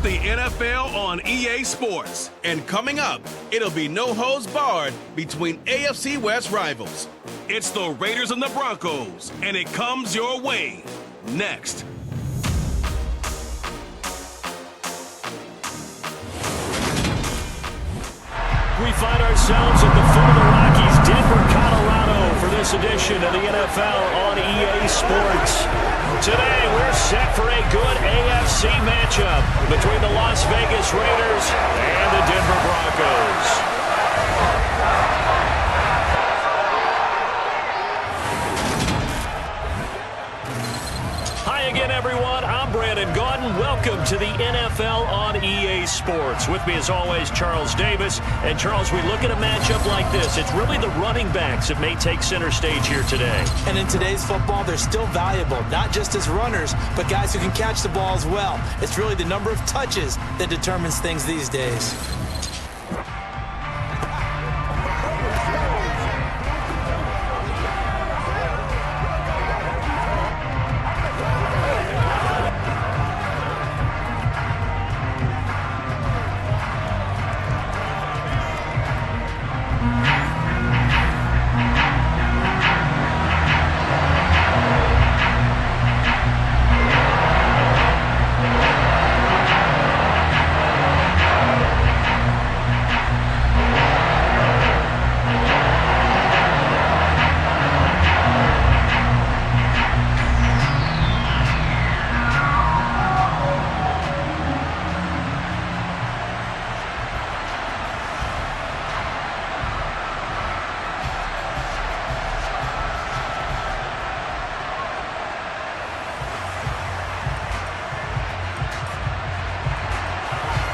the NFL on EA Sports. And coming up, it'll be no holds barred between AFC West rivals. It's the Raiders and the Broncos, and it comes your way next. We find ourselves at the foot of the Rockies, Denver, Colorado, for this edition of the NFL on EA Sports. Today, we're set for a good AFC matchup between the Las Vegas Raiders and the Denver Broncos. Hi again, everyone. I'm Brandon Gaudin. Welcome to the NFL on EA Sports. With me, as always, Charles Davis. And, Charles, we look at a matchup like this. It's really the running backs that may take center stage here today. And in today's football, they're still valuable, not just as runners, but guys who can catch the ball as well. It's really the number of touches that determines things these days.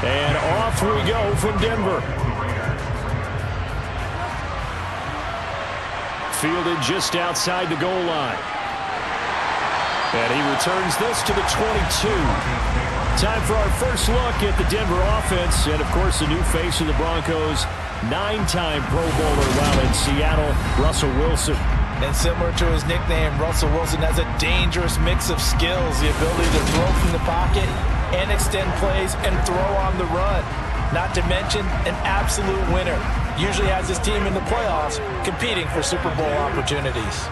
And off we go from Denver. Fielded just outside the goal line. And he returns this to the 22. Time for our first look at the Denver offense. And, of course, the new face of the Broncos, 9-time Pro Bowler while in Seattle, Russell Wilson. And similar to his nickname, Russell Wilson has a dangerous mix of skills, the ability to throw from the pocket and extend plays and throw on the run. Not to mention an absolute winner. Usually has his team in the playoffs competing for Super Bowl opportunities.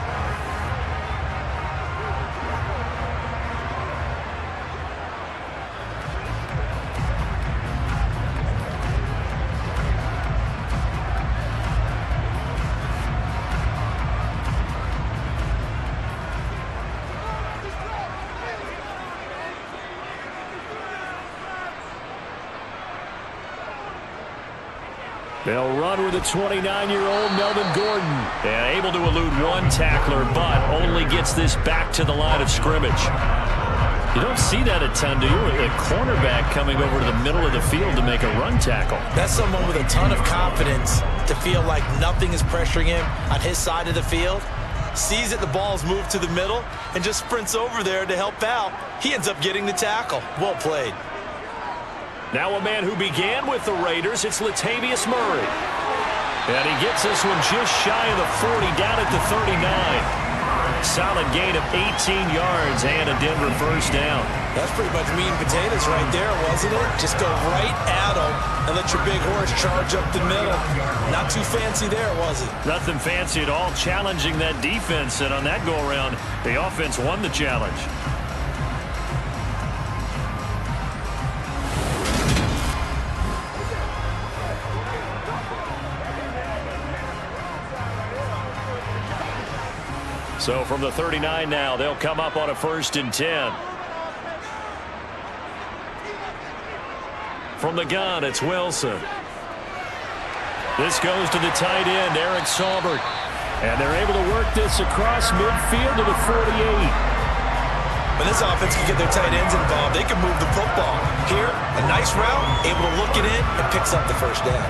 They'll run with a 29-year-old Melvin Gordon. And able to elude one tackler, but only gets this back to the line of scrimmage. You don't see that a ton, do you? A cornerback coming over to the middle of the field to make a run tackle. That's someone with a ton of confidence to feel like nothing is pressuring him on his side of the field. Sees that the ball's moved to the middle and just sprints over there to help out. He ends up getting the tackle. Well played. Now a man who began with the Raiders, it's Latavius Murray. And he gets this one just shy of the 40, down at the 39. Solid gain of 18 yards and a Denver first down. That's pretty much meat and potatoes right there, wasn't it? Just go right at him and let your big horse charge up the middle. Not too fancy there, was it? Nothing fancy at all, challenging that defense. And on that go-around, the offense won the challenge. So from the 39 now, they'll come up on a 1st and 10. From the gun, it's Wilson. This goes to the tight end, Eric Saubert. And they're able to work this across midfield to the 48. When this offense can get their tight ends involved, they can move the football. Here, a nice route, able to look it in, and picks up the first down.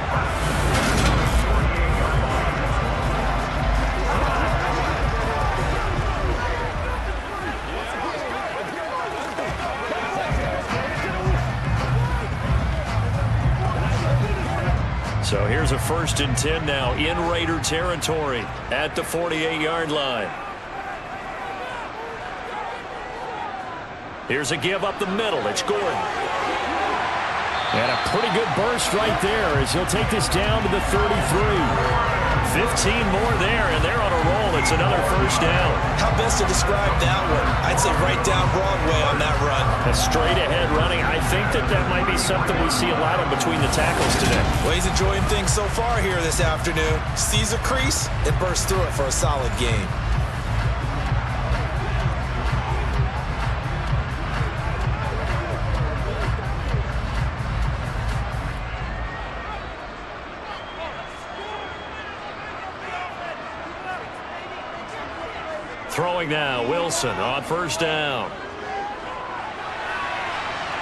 So here's a 1st and 10 now in Raider territory at the 48-yard line. Here's a give up the middle. It's Gordon. And a pretty good burst right there as he'll take this down to the 33. 15 more there, and they're on a roll. It's another first down. How best to describe that one? I'd say right down Broadway on that run. A straight-ahead running. I think that might be something we see a lot of between the tackles today. Well, he's enjoying things so far here this afternoon. Sees a crease and bursts through it for a solid gain. Throwing now, Wilson on first down.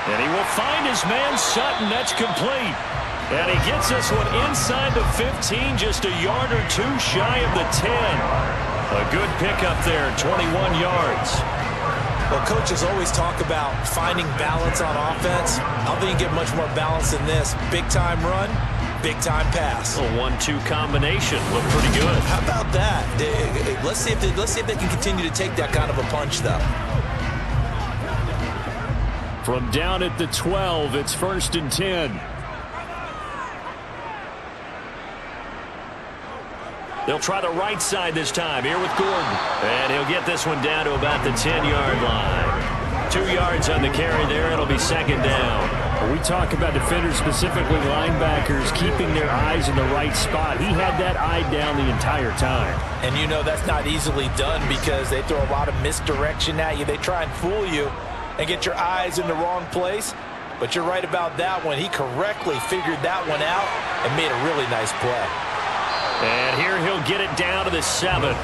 And he will find his man Sutton. That's complete. And he gets this one inside the 15, just a yard or two shy of the 10. A good pickup there, 21 yards. Well, coaches always talk about finding balance on offense. I don't think you get much more balance than this. Big-time run, big-time pass. A 1-2 combination looked pretty good. How about that? Let's see if they can continue to take that kind of a punch, though. From down at the 12, it's 1st and 10. They'll try the right side this time here with Gordon. And he'll get this one down to about the 10-yard line. 2 yards on the carry there. It'll be second down. When we talk about defenders, specifically linebackers, keeping their eyes in the right spot. He had that eye down the entire time. And you know that's not easily done because they throw a lot of misdirection at you. They try and fool you and get your eyes in the wrong place. But you're right about that one. He correctly figured that one out and made a really nice play. And here he'll get it down to the 7.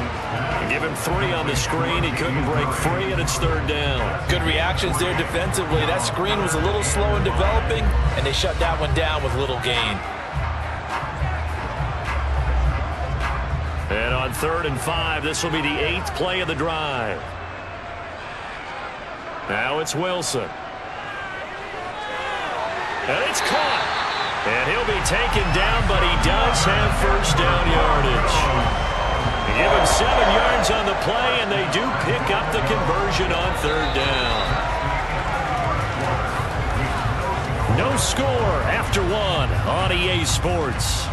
Give him 3 on the screen. He couldn't break free, and it's third down. Good reactions there defensively. That screen was a little slow in developing, and they shut that one down with little gain. And on 3rd and 5, this will be the 8th play of the drive. Now it's Wilson. And it's caught. And he'll be taken down, but he does have first down yardage. They give him 7 yards on the play, and they do pick up the conversion on 3rd down. No score after 1 on EA Sports.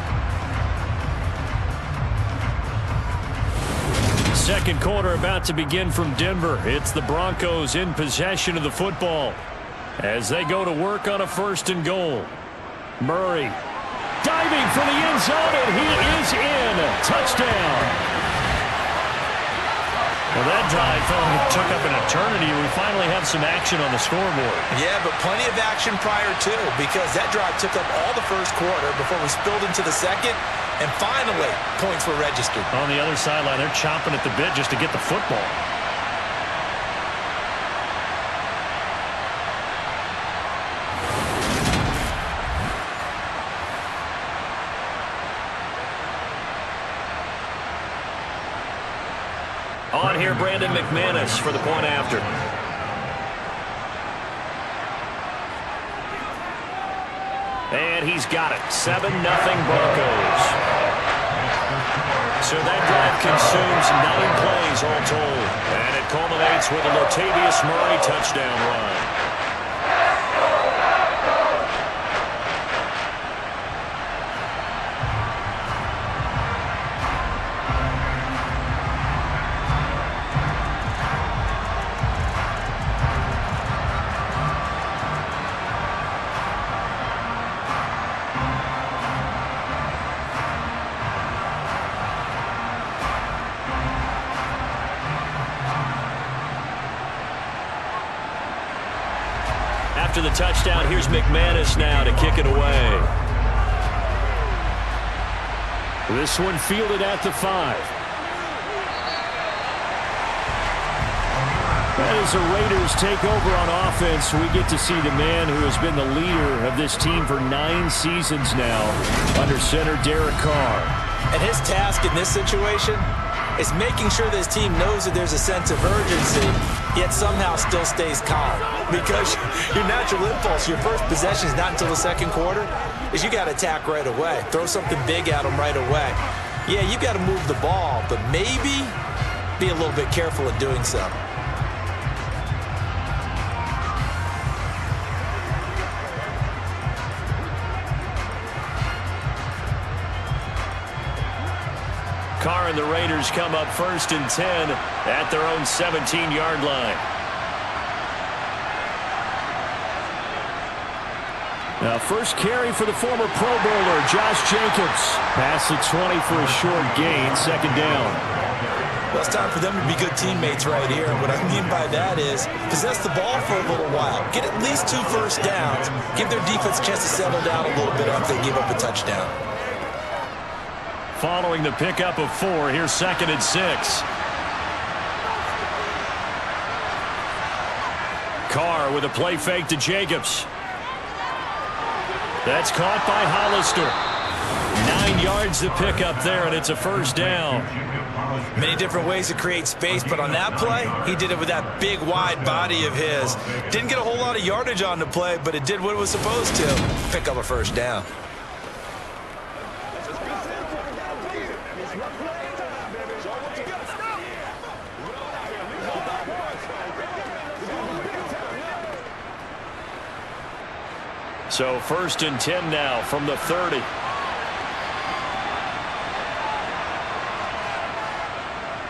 Second quarter about to begin from Denver. It's the Broncos in possession of the football as they go to work on a 1st and goal. Murray diving for the end zone, and he is in. Touchdown. Well, that drive took up an eternity. We finally have some action on the scoreboard. Yeah, but plenty of action prior to, because that drive took up all the first quarter before we spilled into the second, and finally points were registered. On the other sideline, they're chomping at the bit just to get the football. On here, Brandon McManus for the point after. And he's got it. 7-0 Broncos. So that drive consumes 9 plays all told. And it culminates with a Latavius Murray touchdown run. After the touchdown, here's McManus now to kick it away. This one fielded at the 5. As the Raiders take over on offense, we get to see the man who has been the leader of this team for 9 seasons now under center Derek Carr. And his task in this situation is making sure this team knows that there's a sense of urgency, yet somehow still stays calm. Because your natural impulse, your first possession is not until the second quarter, is you got to attack right away. Throw something big at them right away. Yeah, you got to move the ball, but maybe be a little bit careful in doing so. Carr and the Raiders come up 1st and 10 at their own 17-yard line. Now, first carry for the former Pro Bowler, Josh Jacobs. Past the 20 for a short gain, 2nd down. Well, it's time for them to be good teammates right here. What I mean by that is possess the ball for a little while. Get at least 2 first downs. Give their defense a chance to settle down a little bit after they give up a touchdown. Following the pickup of 4, here's 2nd and 6. Carr with a play fake to Jacobs. That's caught by Hollister. 9 yards to pick up there, and it's a 1st down. Many different ways to create space, but on that play, he did it with that big, wide body of his. Didn't get a whole lot of yardage on the play, but it did what it was supposed to. Pick up a 1st down. So 1st and 10 now from the 30.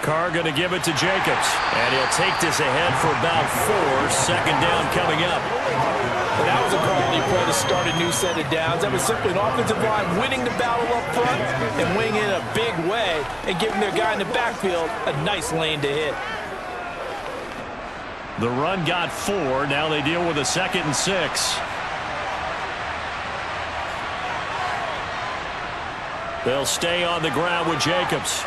Carr going to give it to Jacobs. And he'll take this ahead for about 4. 2nd down coming up. Well, that was a quality play to start a new set of downs. That was simply an offensive line winning the battle up front and winning it in a big way and giving their guy in the backfield a nice lane to hit. The run got 4. Now they deal with a 2nd and 6. They'll stay on the ground with Jacobs.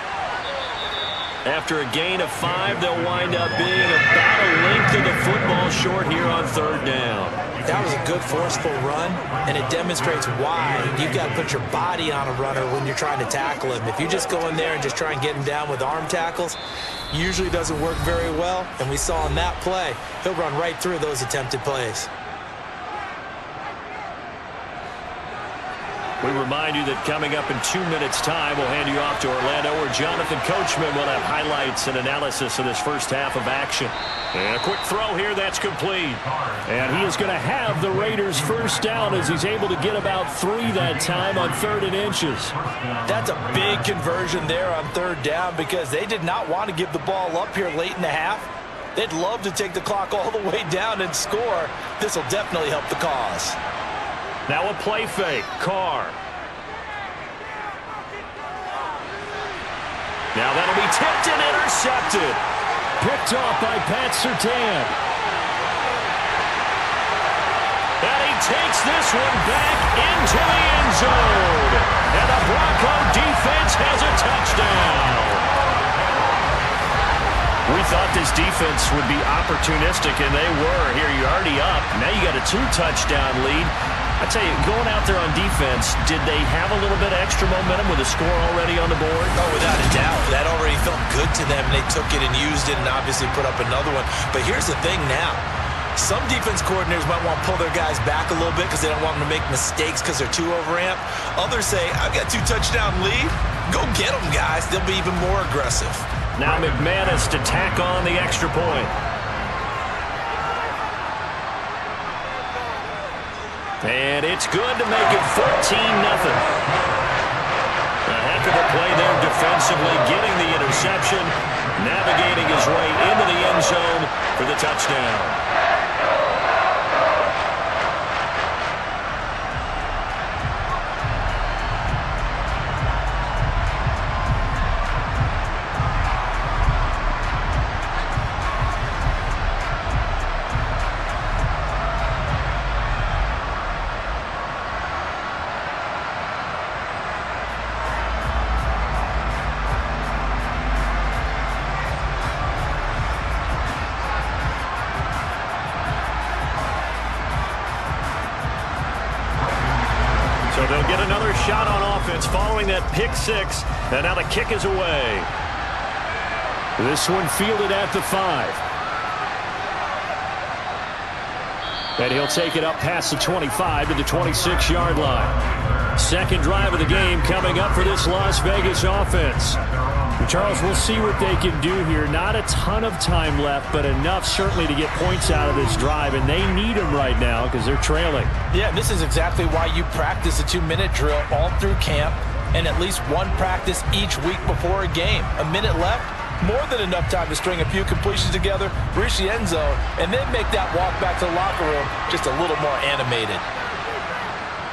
After a gain of 5, they'll wind up being about a length of the football short here on 3rd down. That was a good forceful run, and it demonstrates why you've got to put your body on a runner when you're trying to tackle him. If you just go in there and just try and get him down with arm tackles, usually doesn't work very well, and we saw in that play, he'll run right through those attempted plays. We remind you that coming up in 2 minutes' time, we'll hand you off to Orlando, where Jonathan Coachman will have highlights and analysis of this first half of action. And a quick throw here, that's complete. And he is going to have the Raiders' 1st down as he's able to get about 3 that time on 3rd and inches. That's a big conversion there on 3rd down because they did not want to give the ball up here late in the half. They'd love to take the clock all the way down and score. This will definitely help the cause. Now a play fake. Carr. Now that'll be tipped and intercepted. Picked off by Pat Surtain. And he takes this one back into the end zone. And the Bronco defense has a touchdown. We thought this defense would be opportunistic, and they were. Here, you're already up. Now you got a 2-touchdown lead. I tell you, going out there on defense, did they have a little bit of extra momentum with a score already on the board? Oh, without a doubt. That already felt good to them. They took it and used it and obviously put up another one. But here's the thing now. Some defense coordinators might want to pull their guys back a little bit because they don't want them to make mistakes because they're too overamped. Others say, I've got 2-touchdown lead. Go get them, guys. They'll be even more aggressive. Now McManus to tack on the extra point. And it's good to make it 14-0. A heck of a play there defensively, getting the interception, navigating his way into the end zone for the touchdown. They'll get another shot on offense following that pick 6. And now the kick is away. This one fielded at the 5. And he'll take it up past the 25 to the 26-yard line. Second drive of the game coming up for this Las Vegas offense. Charles, we'll see what they can do here. Not a ton of time left, but enough certainly to get points out of this drive, and they need them right now because they're trailing. Yeah, this is exactly why you practice a 2-minute drill all through camp. and at least one practice each week before a game. A minute left, more than enough time to string a few completions together, reach the end zone, and then make that walk back to the locker room just a little more animated.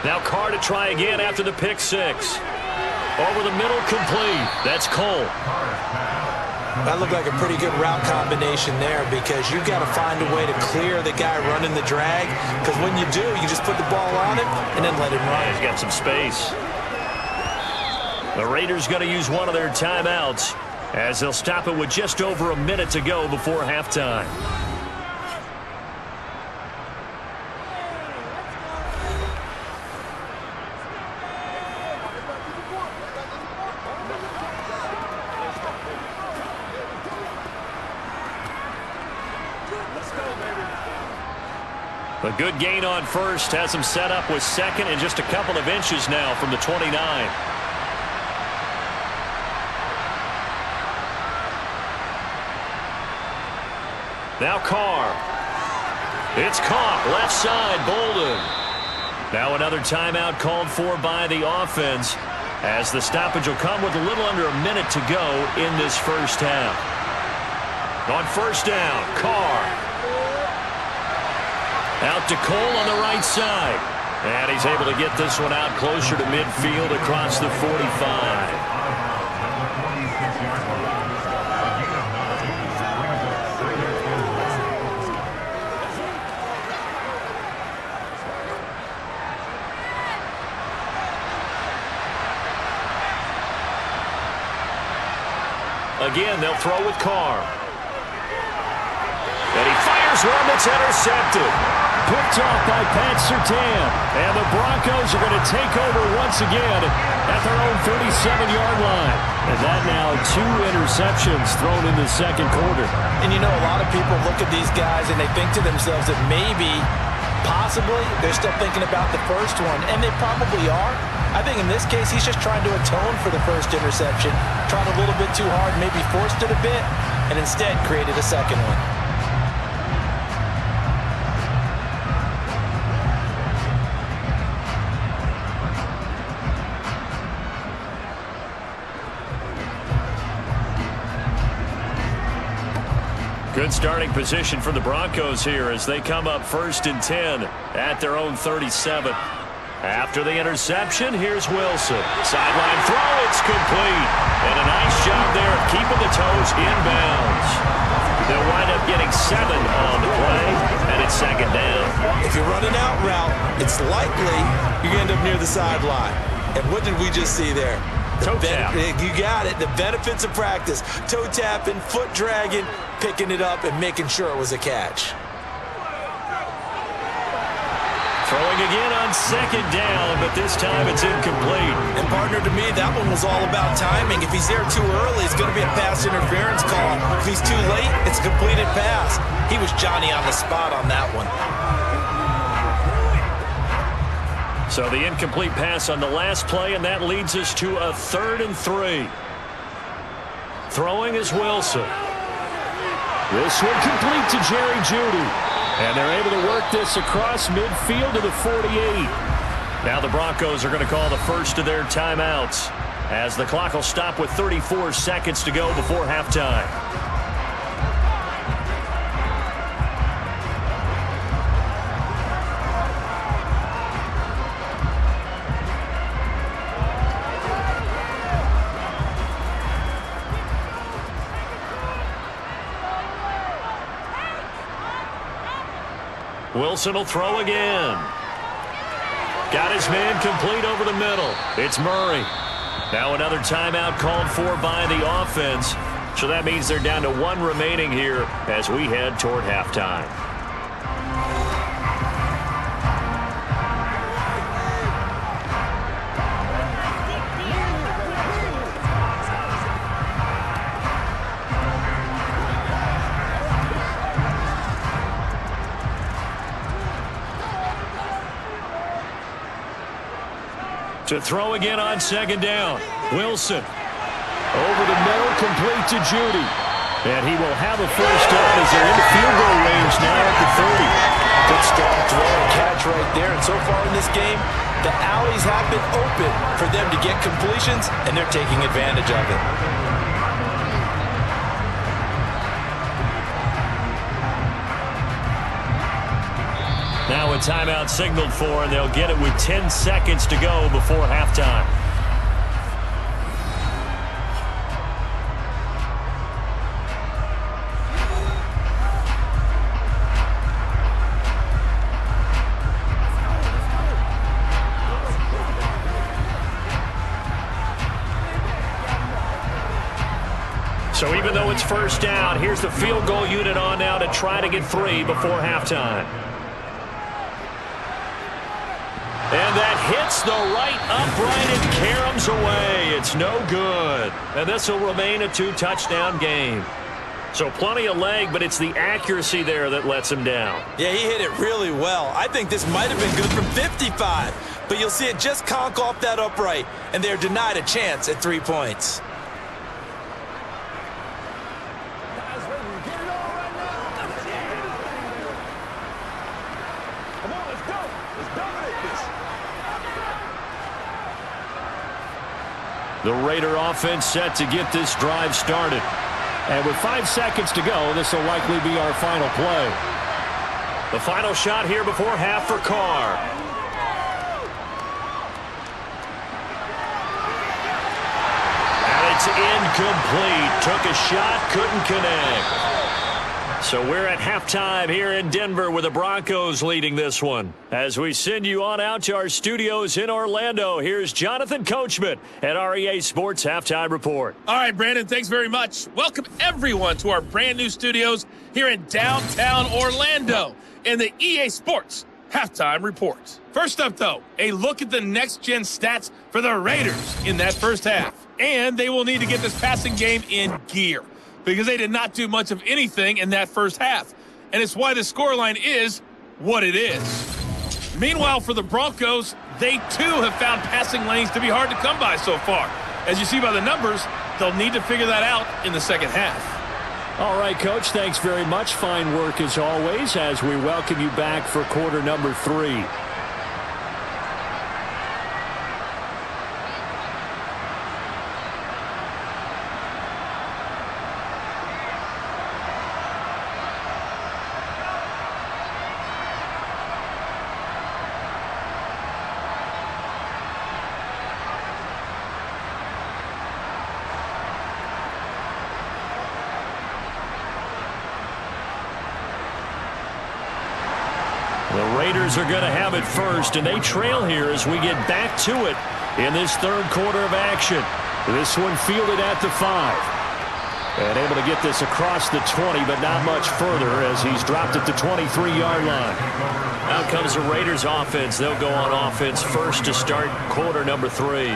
Now Carr to try again after the pick six. Over the middle, complete. That's Cole. That looked like a pretty good route combination there because you've got to find a way to clear the guy running the drag, because when you do, you just put the ball on him and then let him run. He's got some space. The Raiders going to use one of their timeouts as they'll stop it with just over a minute to go before halftime. A good gain on first has him set up with second and just a couple of inches now from the 29. Now Carr. It's caught. Left side, Bolden. Now another timeout called for by the offense as the stoppage will come with a little under a minute to go in this first half. On first down, Carr. Out to Cole on the right side. And he's able to get this one out closer to midfield across the 45. Again, they'll throw with Carr. And he fires one that's intercepted. Picked off by Pat Surtain. And the Broncos are going to take over once again at their own 37-yard line. And that now 2 interceptions thrown in the second quarter. And you know, a lot of people look at these guys and they think to themselves that maybe, possibly, they're still thinking about the first one. And they probably are. I think in this case, he's just trying to atone for the first interception. Tried a little bit too hard, maybe forced it a bit, and instead created a second one. Good starting position for the Broncos here as they come up 1st and 10 at their own 37. After the interception, here's Wilson. Sideline throw, it's complete. And a nice job there of keeping the toes inbounds. They'll wind up getting 7 on the play, and it's second down. If you're running out route, it's likely you're going to end up near the sideline. And what did we just see there? Toe tap. You got it. The benefits of practice. Toe tapping, foot dragging, picking it up, and making sure it was a catch. Throwing again on second down, but this time it's incomplete. And partner, to me, that one was all about timing. If he's there too early, it's going to be a pass interference call. If he's too late, it's a completed pass. He was Johnny on the spot on that one. So the incomplete pass on the last play, and that leads us to a 3rd and 3. Throwing is Wilson. This one complete to Jerry Jeudy. And they're able to work this across midfield to the 48. Now the Broncos are going to call the first of their timeouts as the clock will stop with 34 seconds to go before halftime. Wilson will throw again. Got his man complete over the middle. It's Murray. Now another timeout called for by the offense. So that means they're down to 1 remaining here as we head toward halftime. To throw again on second down. Wilson. Over the middle, complete to Jeudy. And he will have a first down as they're in the field goal range now at the 30. Good strong throw and catch right there. And so far in this game, the alleys have been open for them to get completions, and they're taking advantage of it. Now a timeout signaled for, and they'll get it with 10 seconds to go before halftime. So even though it's first down, here's the field goal unit on now to try to get 3 before halftime. And that hits the right upright and caroms away. It's no good. And this will remain a 2-touchdown game. So plenty of leg, but it's the accuracy there that lets him down. Yeah, he hit it really well. I think this might have been good from 55. But you'll see it just conk off that upright, and they're denied a chance at 3 points. The Raider offense set to get this drive started. And with 5 seconds to go, this will likely be our final play. The final shot here before half for Carr. And it's incomplete. Took a shot, couldn't connect. So we're at halftime here in Denver with the Broncos leading this one. As we send you on out to our studios in Orlando, here's Jonathan Coachman at our EA Sports Halftime Report. All right, Brandon, thanks very much. Welcome, everyone, to our brand-new studios here in downtown Orlando in the EA Sports Halftime Report. First up, though, a look at the next-gen stats for the Raiders in that first half. And they will need to get this passing game in gear, because they did not do much of anything in that first half. And it's why the scoreline is what it is. Meanwhile, for the Broncos, they too have found passing lanes to be hard to come by so far. As you see by the numbers, they'll need to figure that out in the second half. All right, Coach, thanks very much. Fine work as always as we welcome you back for quarter number 3. The Raiders are going to have it first, and they trail here as we get back to it in this third quarter of action. This one fielded at the 5. And able to get this across the 20, but not much further as he's dropped at the 23-yard line. Out comes the Raiders offense. They'll go on offense first to start quarter number 3.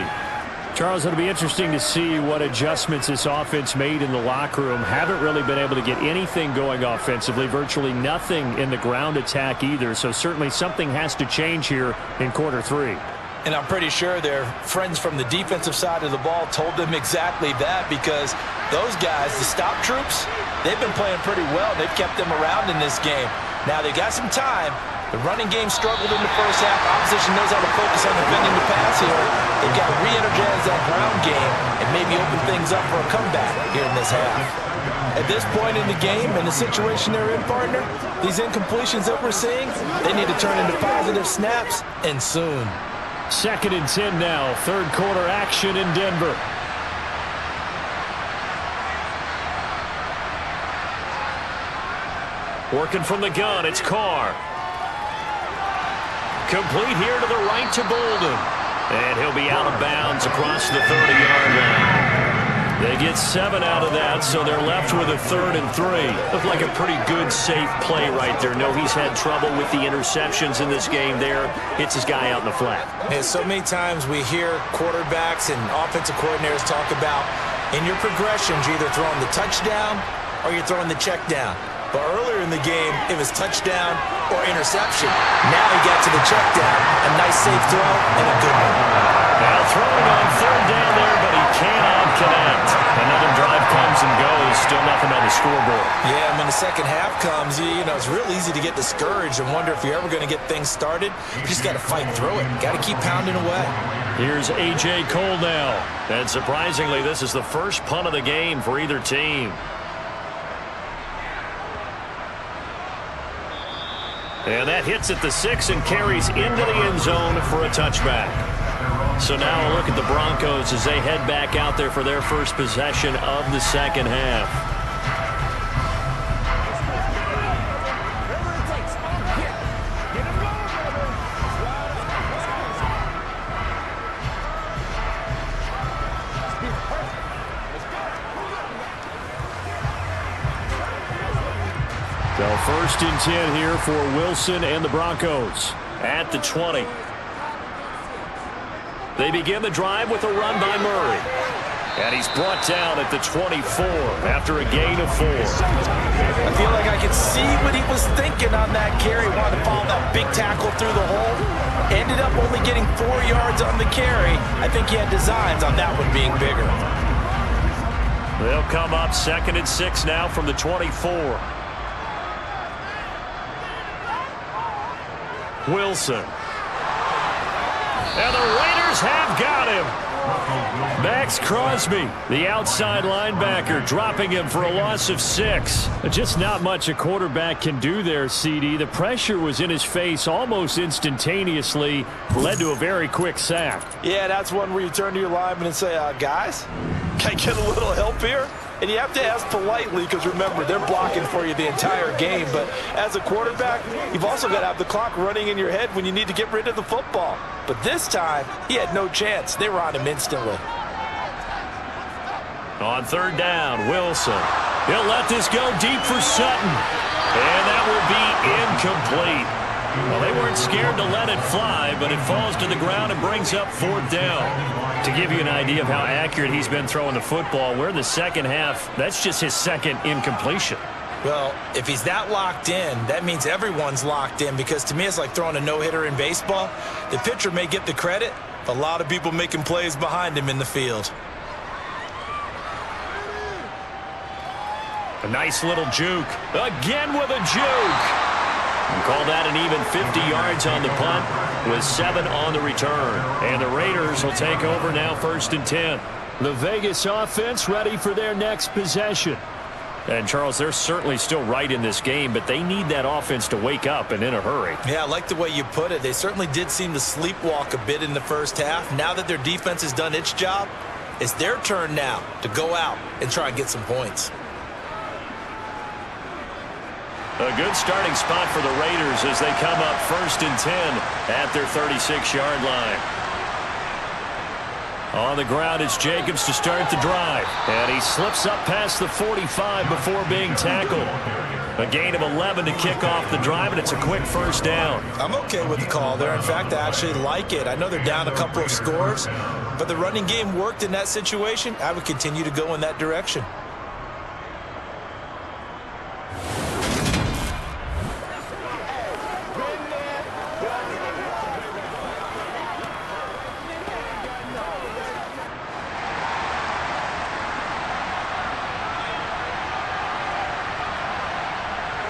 Charles, it'll be interesting to see what adjustments this offense made in the locker room. Haven't really been able to get anything going offensively, virtually nothing in the ground attack either. So certainly something has to change here in quarter 3. And I'm pretty sure their friends from the defensive side of the ball told them exactly that, because those guys, the stop troops, they've been playing pretty well. They've kept them around in this game. Now they got some time. The running game struggled in the first half. Opposition knows how to focus on defending the pass here. They've got to re-energize that ground game and maybe open things up for a comeback here in this half. At this point in the game and the situation they're in, partner, these incompletions that we're seeing, they need to turn into positive snaps, and soon. 2nd and 10 now. Third quarter action in Denver. Working from the gun, it's Carr. Complete here to the right to Bolden. And he'll be out of bounds across the 30-yard line. They get 7 out of that, so they're left with a 3rd and 3. Looked like a pretty good, safe play right there. No, he's had trouble with the interceptions in this game there. Hits his guy out in the flat. And so many times we hear quarterbacks and offensive coordinators talk about, in your progressions, you're either throwing the touchdown or you're throwing the check down. But earlier in the game, it was touchdown or interception. Now he got to the check down. A nice safe throw and a good one. Now throwing on 3rd down there, but he cannot connect. Another drive comes and goes. Still nothing on the scoreboard. Yeah, when the second half comes, you know, it's real easy to get discouraged and wonder if you're ever going to get things started. You just got to fight through it. Got to keep pounding away. Here's A.J. Cole now. And surprisingly, this is the first punt of the game for either team. And that hits at the 6 and carries into the end zone for a touchback. So now a look at the Broncos as they head back out there for their first possession of the second half. So first and 10 here for Wilson and the Broncos at the 20. They begin the drive with a run by Murray. And he's brought down at the 24 after a gain of 4. I feel like I can see what he was thinking on that carry. Wanted to follow that big tackle through the hole. Ended up only getting 4 yards on the carry. I think he had designs on that one being bigger. They'll come up 2nd and 6 now from the 24. Wilson. And the Raiders have got him. Max Crosby, the outside linebacker, dropping him for a loss of 6. Just not much a quarterback can do there, CD. The pressure was in his face almost instantaneously, led to a very quick sack. Yeah, that's one where you turn to your lineman and say, guys, can I get a little help here? And you have to ask politely because, remember, they're blocking for you the entire game. But as a quarterback, you've also got to have the clock running in your head when you need to get rid of the football. But this time, he had no chance. They were on him instantly. On 3rd down, Wilson. He'll let this go deep for Sutton. And that will be incomplete. Well, they weren't scared to let it fly, but it falls to the ground and brings up 4th down. To give you an idea of how accurate he's been throwing the football, we're in the second half. That's just his 2nd incompletion. Well, if he's that locked in, that means everyone's locked in, because to me it's like throwing a no-hitter in baseball. The pitcher may get the credit, but a lot of people making plays behind him in the field. A nice little juke. Again with a juke. Call that an even 50 yards on the punt with 7 on the return. And the Raiders will take over now 1st and 10. The Vegas offense ready for their next possession. And, Charles, they're certainly still right in this game, but they need that offense to wake up and in a hurry. Yeah, I like the way you put it. They certainly did seem to sleepwalk a bit in the first half. Now that their defense has done its job, it's their turn now to go out and try and get some points. A good starting spot for the Raiders as they come up 1st and 10 at their 36-yard line. On the ground, it's Jacobs to start the drive. And he slips up past the 45 before being tackled. A gain of 11 to kick off the drive, and it's a quick 1st down. I'm okay with the call there. In fact, I actually like it. I know they're down a couple of scores, but the running game worked in that situation. I would continue to go in that direction.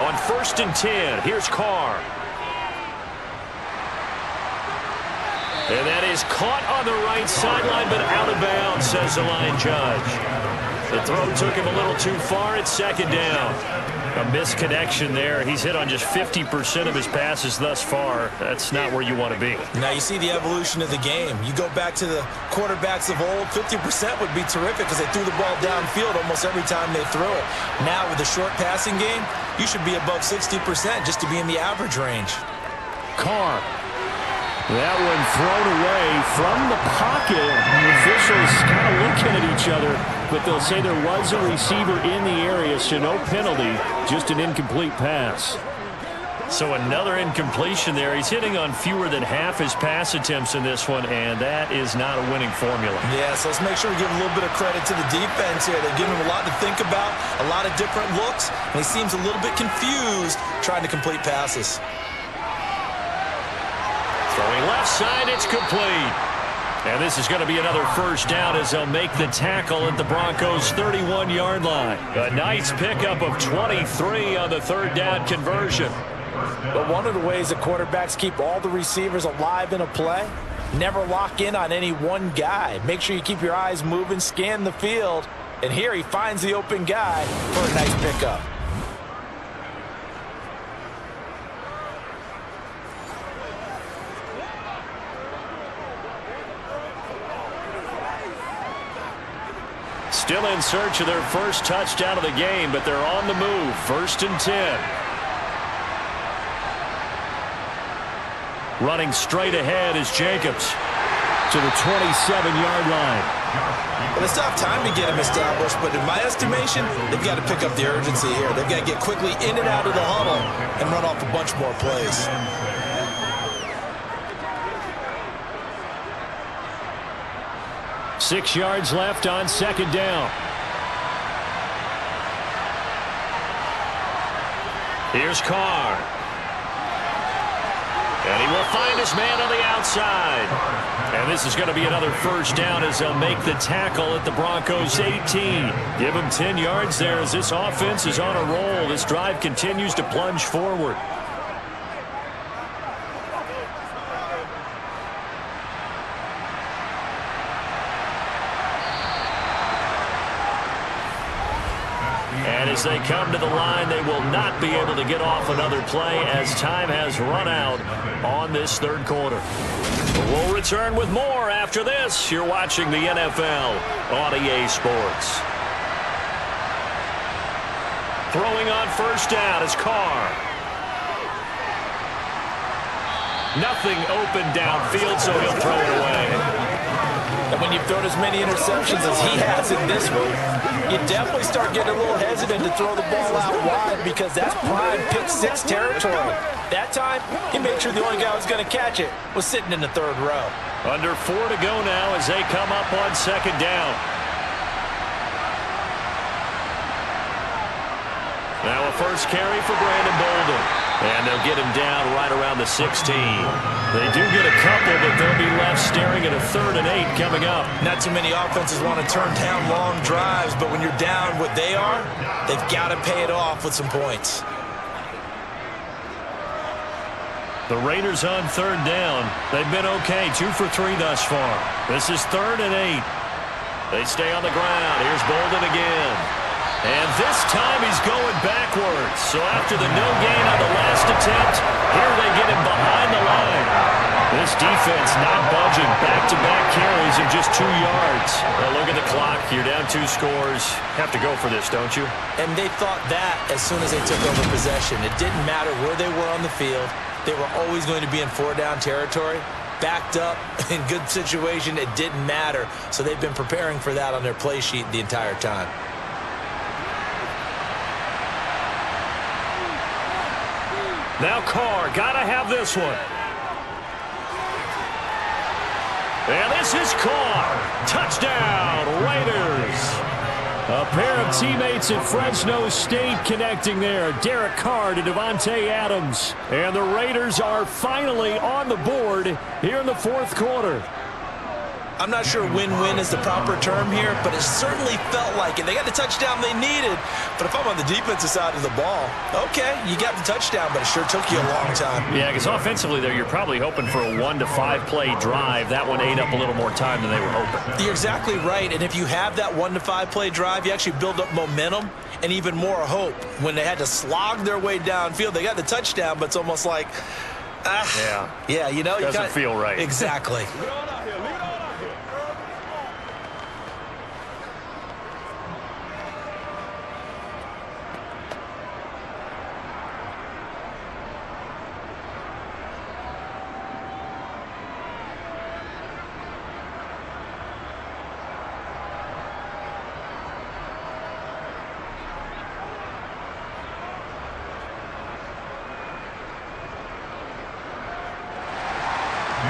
On 1st and 10, here's Carr. And that is caught on the right sideline, but out of bounds, says the line judge. The throw took him a little too far. It's 2nd down. A misconnection there. He's hit on just 50% of his passes thus far. That's not where you want to be. Now you see the evolution of the game. You go back to the quarterbacks of old, 50% would be terrific because they threw the ball downfield almost every time they threw it. Now with the short passing game, you should be above 60% just to be in the average range. Carr. That one thrown away from the pocket. The officials kind of looking at each other, but they'll say there was a receiver in the area, so no penalty, just an incomplete pass. So another incompletion there. He's hitting on fewer than half his pass attempts in this one, and that is not a winning formula. Yeah, so let's make sure we give a little bit of credit to the defense here. They're giving him a lot to think about, a lot of different looks, and he seems a little bit confused trying to complete passes. Throwing left side, it's complete. And this is going to be another first down as they'll make the tackle at the Broncos' 31-yard line. A nice pickup of 23 on the third down conversion. But one of the ways that quarterbacks keep all the receivers alive in a play, never lock in on any one guy. Make sure you keep your eyes moving, scan the field. And here he finds the open guy for a nice pickup. Still in search of their first touchdown of the game, but they're on the move. 1st and 10. Running straight ahead is Jacobs to the 27-yard line. Well, it's tough time to get him established, but in my estimation, they've got to pick up the urgency here. They've got to get quickly in and out of the huddle and run off a bunch more plays. Six yards left on second down. Here's Carr. And he will find his man on the outside. And this is going to be another first down as they'll make the tackle at the Broncos' 18. Give him 10 yards there as this offense is on a roll. This drive continues to plunge forward. And as they come to the line, they will not be able to get off another play as time has run out on this third quarter. We'll return with more after this. You're watching the NFL on EA Sports. Throwing on first down is Carr. Nothing open downfield, so he'll throw it away. And when you've thrown as many interceptions as he has in this one, you definitely start getting a little hesitant to throw the ball out wide because that's prime pick six territory. That time, he made sure the only guy who was going to catch it was sitting in the third row. Under 4 to go now as they come up on second down. Now a first carry for Brandon Bolden. And they'll get him down right around the 16. They do get a couple, but they'll be left staring at a 3rd and 8 coming up. Not too many offenses want to turn down long drives, but when you're down what they are, they've got to pay it off with some points. The Raiders on 3rd down. They've been okay, 2 for 3 thus far. This is 3rd and 8. They stay on the ground. Here's Bolden again. And this time he's going backwards. So after the no gain on the last attempt, here they get him behind the line. This defense not budging. Back-to-back carries of just 2 yards. Well, look at the clock. You're down 2 scores. Have to go for this, don't you? And they thought that as soon as they took over possession. It didn't matter where they were on the field. They were always going to be in 4-down territory. Backed up, in good situation, it didn't matter. So they've been preparing for that on their play sheet the entire time. Now Carr, gotta have this one. And this is Carr. Touchdown, Raiders. A pair of teammates at Fresno State connecting there. Derek Carr to Devontae Adams. And the Raiders are finally on the board here in the 4th quarter. I'm not sure win-win is the proper term here, but it certainly felt like it. They got the touchdown they needed, but if I'm on the defensive side of the ball, okay, you got the touchdown, but it sure took you a long time. Yeah, because offensively there, you're probably hoping for a 1 to 5 play drive. That one ate up a little more time than they were hoping. You're exactly right, and if you have that 1 to 5 play drive, you actually build up momentum and even more hope. When they had to slog their way downfield, they got the touchdown, but it's almost like, yeah, you know, doesn't feel right. Exactly.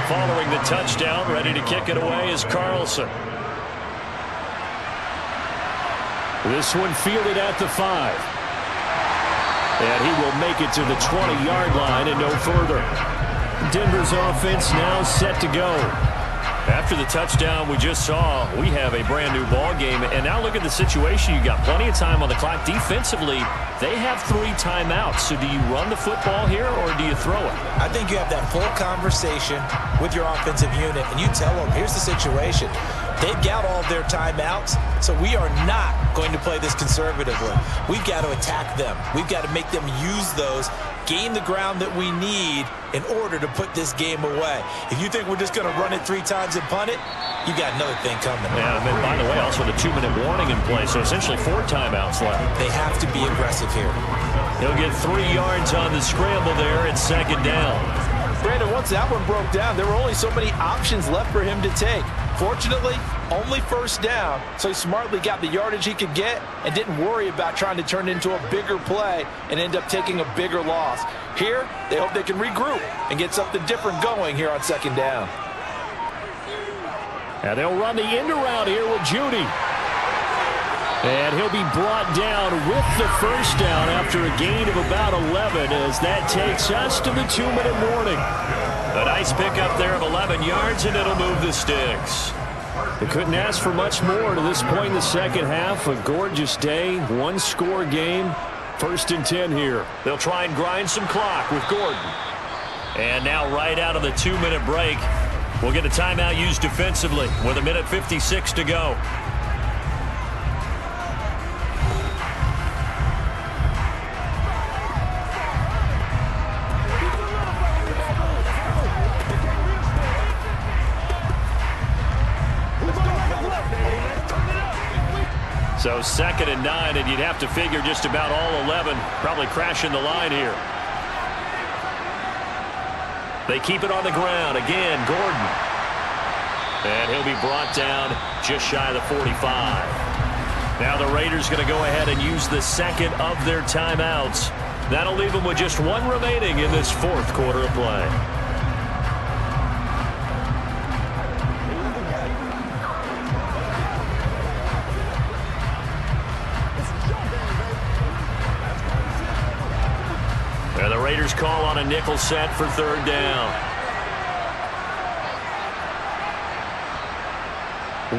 Following the touchdown, ready to kick it away is Carlson. This one fielded at the 5. And he will make it to the 20-yard line and no further. Denver's offense now set to go. After the touchdown we just saw, we have a brand new ball game. And now look at the situation. You got plenty of time on the clock. Defensively, they have 3 timeouts. So do you run the football here or do you throw it? I think you have that full conversation with your offensive unit, and you tell them, here's the situation. They've got all their timeouts, so we are not going to play this conservatively. We've got to attack them. We've got to make them use those, gain the ground that we need in order to put this game away. If you think we're just going to run it 3 times and punt it, you got another thing coming. Yeah, and by the way, also the 2-minute warning in play, so essentially 4 timeouts left. They have to be aggressive here. He'll get 3 yards on the scramble there at 2nd down. Brandon, once that one broke down, there were only so many options left for him to take. Fortunately, only 1st down, so he smartly got the yardage he could get and didn't worry about trying to turn it into a bigger play and end up taking a bigger loss. Here, they hope they can regroup and get something different going here on 2nd down. And they'll run the end around here with Judy. And he'll be brought down with the 1st down after a gain of about 11 as that takes us to the 2-minute warning. A nice pickup there of 11 yards, and it'll move the sticks. They couldn't ask for much more to this point in the 2nd half. A gorgeous day, 1-score game. 1st and 10 here. They'll try and grind some clock with Gordon. And now right out of the 2-minute break, we'll get a timeout used defensively with 1:56 to go. So 2nd and 9, and you'd have to figure just about all 11 probably crashing the line here. They keep it on the ground. Again, Gordon. And he'll be brought down just shy of the 45. Now the Raiders going to go ahead and use the 2nd of their timeouts. That'll leave them with just 1 remaining in this 4th quarter of play. And the Raiders call on a nickel set for 3rd down.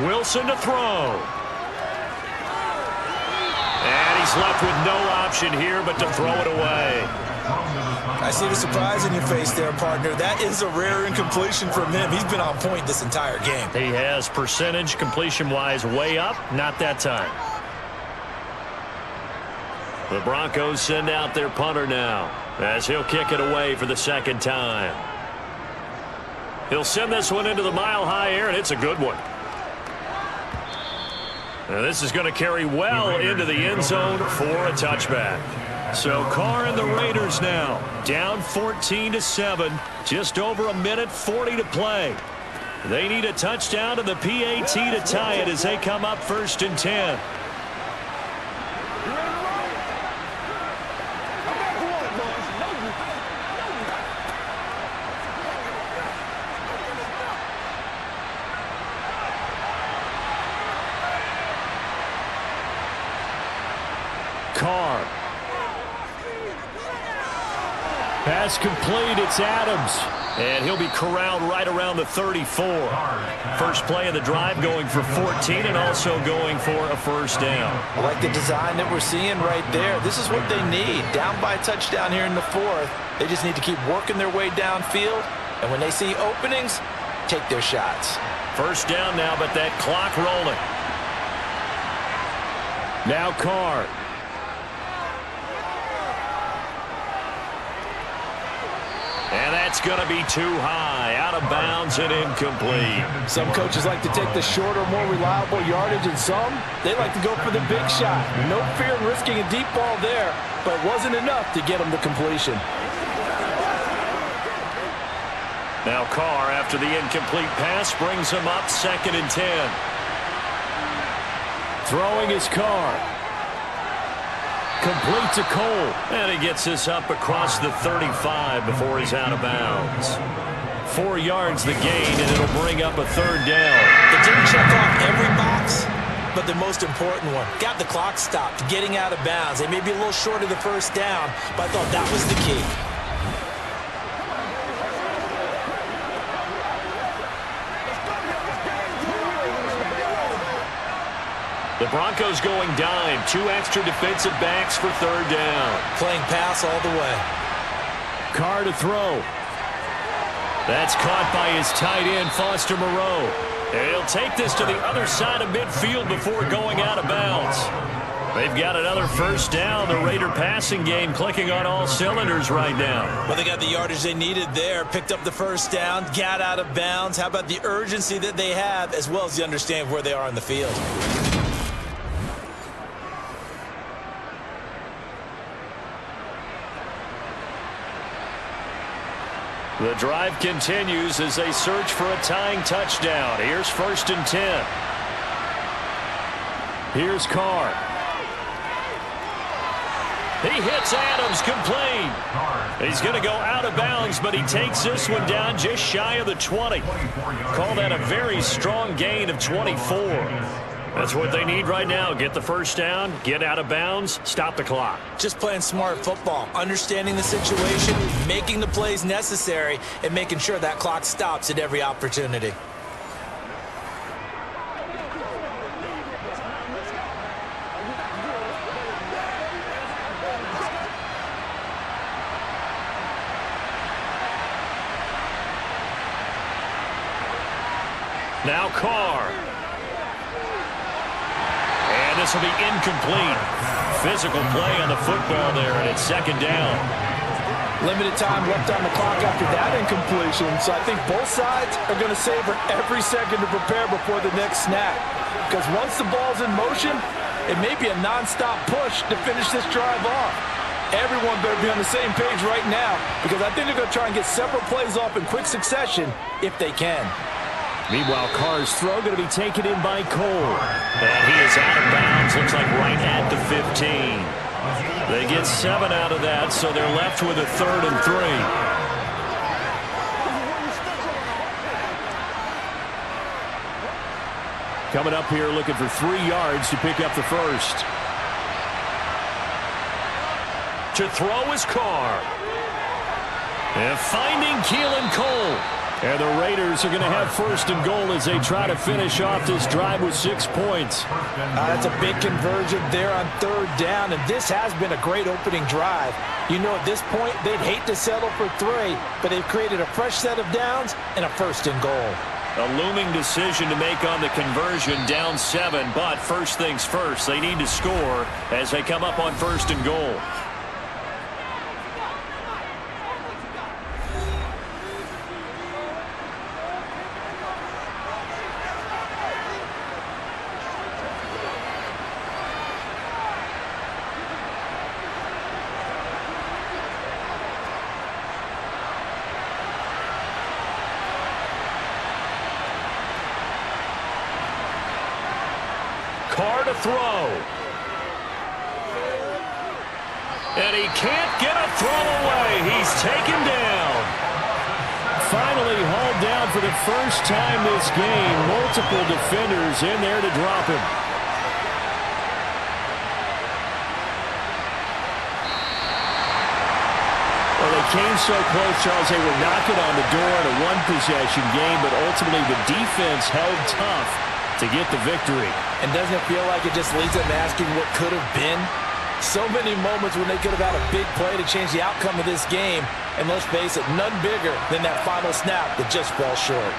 Wilson to throw. And he's left with no option here but to throw it away. I see the surprise in your face there, partner. That is a rare incompletion from him. He's been on point this entire game. He has percentage completion-wise way up. Not that time. The Broncos send out their punter now as he'll kick it away for the 2nd time. He'll send this one into the mile-high air, and it's a good one. Now this is going to carry well into the end zone for a touchback. So Carr and the Raiders now down 14-7, just over 1:40 to play. They need a touchdown and the PAT to tie it as they come up 1st and 10. Carr. Pass complete. It's Adams. And he'll be corralled right around the 34. First play of the drive going for 14 and also going for a 1st down. I like the design that we're seeing right there. This is what they need. Down by a touchdown here in the 4th. They just need to keep working their way downfield. And when they see openings, take their shots. 1st down now, but that clock rolling. Now Carr. And that's going to be too high, out of bounds and incomplete. Some coaches like to take the shorter, more reliable yardage, and some, they like to go for the big shot. No fear in risking a deep ball there, but it wasn't enough to get them the completion. Now Carr, after the incomplete pass, brings him up 2nd and 10. Throwing his Carr. Complete to Cole. And he gets this up across the 35 before he's out of bounds. 4 yards the gain, and it'll bring up a 3rd down. They didn't check off every box, but the most important one. Got the clock stopped, getting out of bounds. They may be a little short of the 1st down, but I thought that was the key. The Broncos going dime. 2 extra defensive backs for third down. Playing pass all the way. Carr to throw. That's caught by his tight end, Foster Moreau. He'll take this to the other side of midfield before going out of bounds. They've got another first down. The Raider passing game clicking on all cylinders right now. Well, they got the yardage they needed there, picked up the first down, got out of bounds. How about the urgency that they have, as well as the understanding of where they are on the field? The drive continues as they search for a tying touchdown. Here's 1st and 10. Here's Carr. He hits Adams, complete. He's going to go out of bounds, but he takes this one down just shy of the 20. Call that a very strong gain of 24. That's what they need right now. Get the first down, get out of bounds, stop the clock. Just playing smart football, understanding the situation, making the plays necessary, and making sure that clock stops at every opportunity. Now Carr. And this will be incomplete. Physical play on the football there, and it's 2nd down. Limited time left on the clock after that incompletion, so I think both sides are going to savor every second to prepare before the next snap. Because once the ball's in motion, it may be a nonstop push to finish this drive off. Everyone better be on the same page right now, because I think they're going to try and get several plays off in quick succession if they can. Meanwhile, Carr's throw going to be taken in by Cole. And he is out of bounds, looks like right at the 15. They get 7 out of that, so they're left with a 3rd and 3. Coming up here looking for 3 yards to pick up the first. To throw is Carr. And finding Keelan Cole. And the Raiders are going to have 1st and goal as they try to finish off this drive with 6 points. That's a big conversion there on 3rd down, and this has been a great opening drive. You know, at this point, they'd hate to settle for 3, but they've created a fresh set of downs and a 1st and goal. A looming decision to make on the conversion, down 7, but first things first, they need to score as they come up on 1st and goal. Carr to throw. And he can't get a throw away. He's taken down. Finally hauled down for the first time this game. Multiple defenders in there to drop him. Well, they came so close, Charles. They were knocking on the door in a one-possession game, but ultimately the defense held tough to get the victory. And doesn't it feel like it just leads them asking what could have been? So many moments when they could have had a big play to change the outcome of this game. And let's face it, none bigger than that final snap that just fell short.